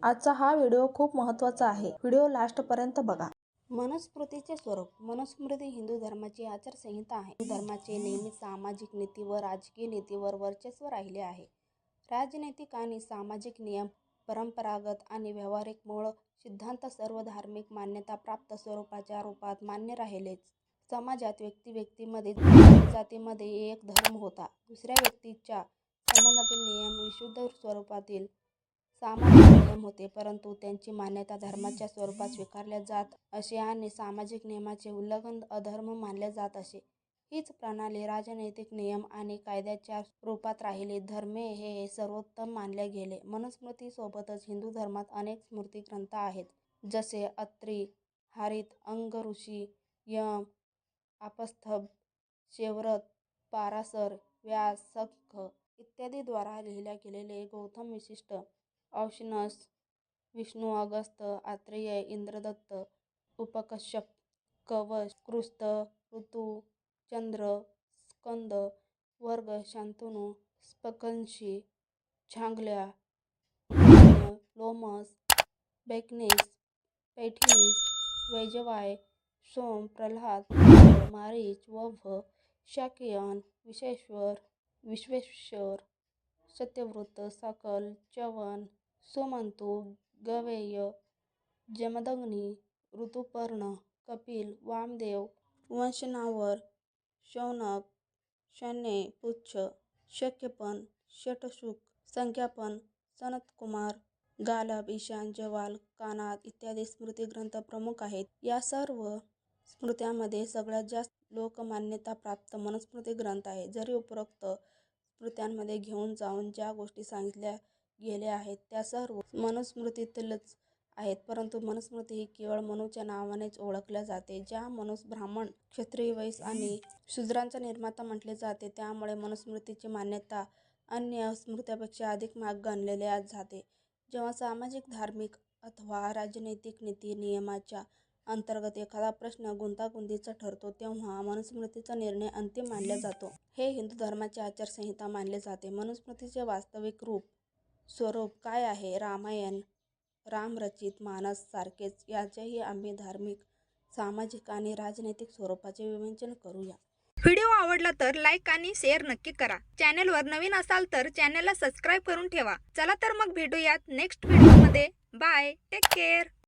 आजचा हा व्हिडिओ खूप महत्त्वाचा आहे. व्हिडिओ लास्टपर्यंत बघा. मनुस्मृतीचे स्वरूप. मनुस्मृती हिंदू धर्माची आचारसंहिता आहे. हिंदू धर्माचे नेहमी सामाजिक नीती व राजकीय नीतीवर वर्चस्व राहिले आहे. राजनैतिक आणि सामाजिक नियम, परंपरागत आणि व्यावहारिक मूळ सिद्धांत सर्व धार्मिक मान्यता प्राप्त स्वरूपाच्या रूपात मान्य राहिलेच. समाजात व्यक्तीमध्ये जातीमध्ये एक धर्म होता. दुसऱ्या व्यक्तीच्या संबंधातील नियम विशुद्ध स्वरूपातील सामाजिक नियम होते, परंतु त्यांची मान्यता धर्माच्या स्वरूपात स्वीकारल्या जात असे आणि सामाजिक नियमाचे उल्लंघन अधर्म मानले जात असे. हीच प्रणाली राजनैतिक नियम आणि कायद्याच्या रूपात राहिली. धर्मे हे सर्वोत्तम मानले गेले. मनुस्मृती सोबतच हिंदू धर्मात अनेक स्मृती ग्रंथ आहेत, जसे अत्री, हारीत, अंगऋषी, यम, आपस्तंभ, शेवरत, पाराशर, व्यास, शंख इत्यादी द्वारा लिहिल्या गेलेले गौतम वशिष्ठ, औशनस, विष्णू, अगस्त्य, आत्रेय, इंद्रदत्त, उपकश्यप, कवच, कृस्त, ऋतु, चंद्र, स्कंद, वर्ग, शांतनु, स्पंदशी, झांगल्या, लोमस, बैखनिस, पैठिणीस, वैजयवाय, सोम, प्रल्हाद, मारीच, वभ, शाक्ययन, विश्वेश्वर, सत्यव्रत, सकल, च्यवन, सुमंतू, गवेय, जमदग्नी, ऋतुपर्ण, कपिल, वामदेव, वंशनावर, शौनक, शण्य, पुच्छ, शक्यपन, शतशुक, संख्यापन, सनत्कुमार, गालब, ईशान, जवाल, कानाद इत्यादी स्मृतिग्रंथ प्रमुख आहेत. या सर्व स्मृत्यांमध्ये सगळ्यात जास्त लोकमान्यता प्राप्त मनुस्मृती ग्रंथ आहे. जरी उपरोक्त स्मृत्यांमध्ये घेऊन जाऊन ज्या गोष्टी सांगितल्या गेल्या आहेत त्या सर्व मनुस्मृतीतीलच आहेत, परंतु मनुस्मृती ही केवळ मनूच्या नावानेच ओळखल्या जाते. ज्या मनूस ब्राह्मण, क्षत्रिय, वैश्य आणि शूद्रांचा निर्माता म्हटले जाते, त्यामुळे मनुस्मृतीची मान्यता अन्य स्मृत्यांपेक्षा अधिक महाग गणलेली जाते. जेव्हा सामाजिक, धार्मिक अथवा राजनैतिक नीती नियमाच्या अंतर्गत एखादा प्रश्न गुंतागुंतीचा ठरतो, तेव्हा मनुस्मृतीचा निर्णय अंतिम मानला जातो. हे हिंदू धर्माची आचारसंहिता मानले जाते. मनुस्मृतीचे वास्तविक स्वरूप काय आहे? रामायण, रामरचित मानस सारखेच याचेही आम्ही धार्मिक, सामाजिक आणि राजनैतिक स्वरूपाचे विवेचन करूया. व्हिडिओ आवडला तर लाईक आणि शेअर नक्की करा. चॅनेलवर नवीन असाल तर चॅनेलला सबस्क्राईब करून ठेवा. चला तर मग भेटूयात नेक्स्ट व्हिडिओमध्ये. Bye, take care.